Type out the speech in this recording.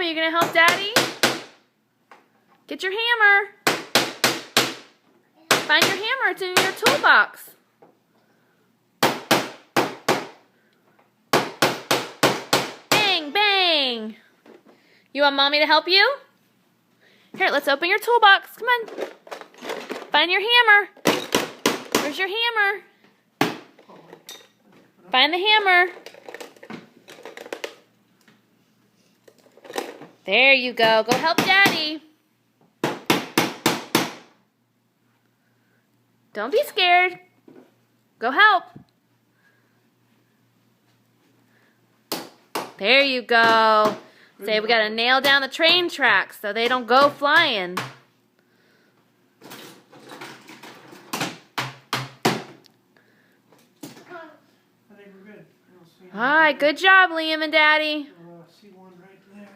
are you going to help Daddy? Get your hammer. Find your hammer. It's in your toolbox. Bang, bang. You want Mommy to help you? Here, let's open your toolbox. Come on. Find your hammer. Where's your hammer? Find the hammer. There you go. Go help Daddy. Don't be scared. Go help. There you go. Say we gotta nail down the train tracks so they don't go flying. I think we're good. Alright, good job, Liam and Daddy. I see one right there.